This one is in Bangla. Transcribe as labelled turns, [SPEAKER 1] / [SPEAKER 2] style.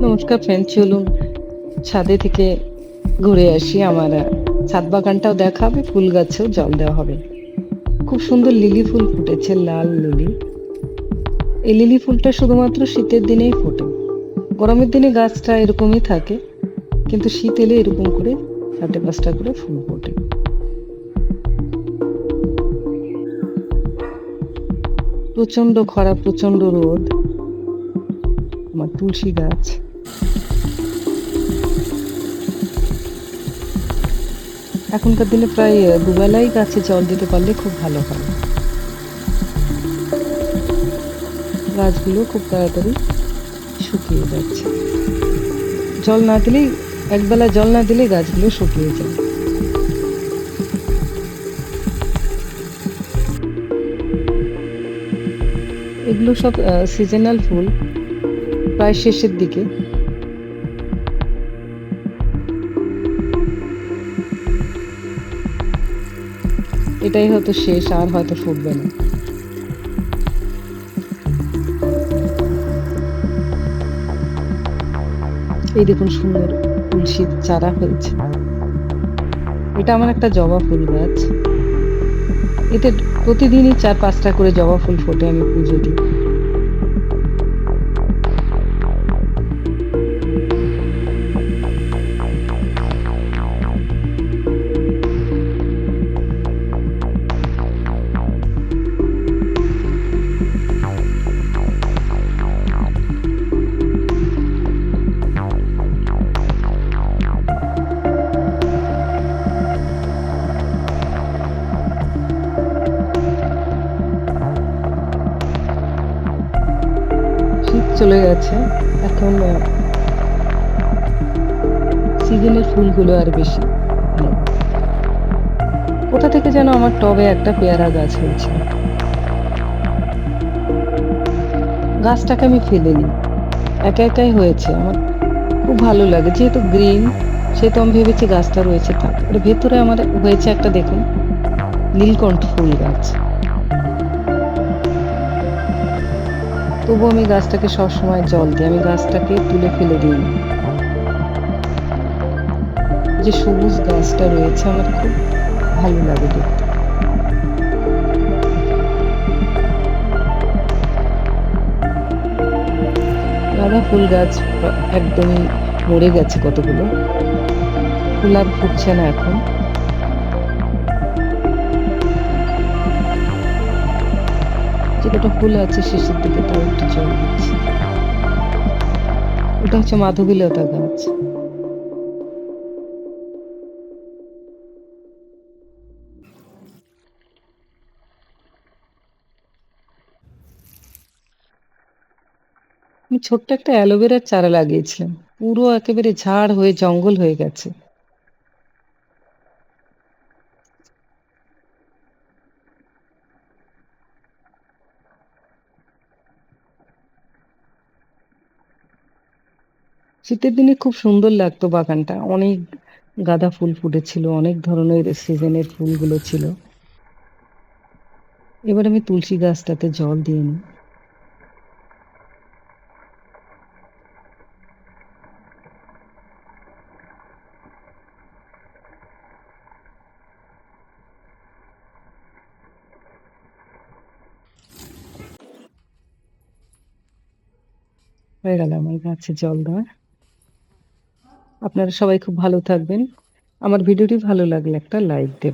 [SPEAKER 1] নমস্কার ফ্রেন্ড, চলুন ছাদে থেকে ঘুরে আসি। আমার ছাদ বাগানটাও দেখা হবে, ফুল গাছেও জল দেওয়া হবে। খুব সুন্দর লিলি ফুল ফুটেছে, লাল লিলি। এই লিলি ফুলটা শুধুমাত্র শীতের দিনেই ফোটে। গরমের দিনে গাছটা এরকমই থাকে, কিন্তু শীত এলে এরকম করে 4টে 5টা করে ফুল ফোটে। প্রচন্ড খরা, প্রচন্ড রোদ। আমার তুলসী গাছ এখনকার দিনে প্রায় দুবেলাই গাছে জল দিতে পারলে খুব ভালো হয়। গাছগুলো খুব তাড়াতাড়ি শুকিয়ে যাচ্ছে। জল না দিলেই একবেলা জল না দিলে গাছগুলো শুকিয়ে যায়। এগুলো সব সিজনাল ফুল, প্রায় শেষের দিকে। এটাই হয়তো শেষ, আর হয়তো ফুটবে না। এই দেখুন, সুন্দর তুলসীর চারা হয়েছে। এটা আমার একটা জবা ফুল গাছ। এতে প্রতিদিনই 4-5টা করে জবা ফুল ফোটে, আমি পুজো দিই। শীত চলে গেছে, এখন সিজনের ফুলগুলো আর বেশি নেই। কোথা থেকে যেন আমার টবে একটা পেয়ারা গাছ হয়েছিল। গাছটাকে আমি ফেলিনি, একা একাই হয়েছে। আমার খুব ভালো লাগে, যেহেতু গ্রিন, সেহেতু আমি ভেবেছি গাছটা রয়েছে থাক। ওর ভেতরে আমার হয়েছে একটা, দেখুন, নীলকণ্ঠ ফুল গাছ। তবু আমি গাছটাকে সবসময় জল দিই, আমি গাছটাকে তুলে ফেলে দিই না। যে সবুজ গাছটা রয়েছে আমার খুব ভালো লাগে দেখতে। গাঁদা ফুল গাছ একদমই মরে গেছে কতগুলো, ফুল আর ফুটছে না এখন। যে কটা ফুল আছে শেষের দিকে তাও একটু জল দিচ্ছি। ওটা হচ্ছে মাধবীলতা গাছ। আমি ছোট্ট একটা অ্যালোভেরার চারা লাগিয়েছিলাম, পুরো একেবারে ঝাড় হয়ে জঙ্গল হয়ে গেছে। শীতের দিনে খুব সুন্দর লাগতো বাগানটা, অনেক গাঁদা ফুল ফুটেছিল, অনেক ধরনের সিজনের ফুলগুলো ছিল। এবার আমি তুলসী গাছটাতে জল দিয়ে নিই। হয়ে গেল আমার গাছে জল দেওয়া। আপনারা সবাই খুব ভালো থাকবেন। আমার ভিডিওটি ভালো লাগলে একটা লাইক দেবেন।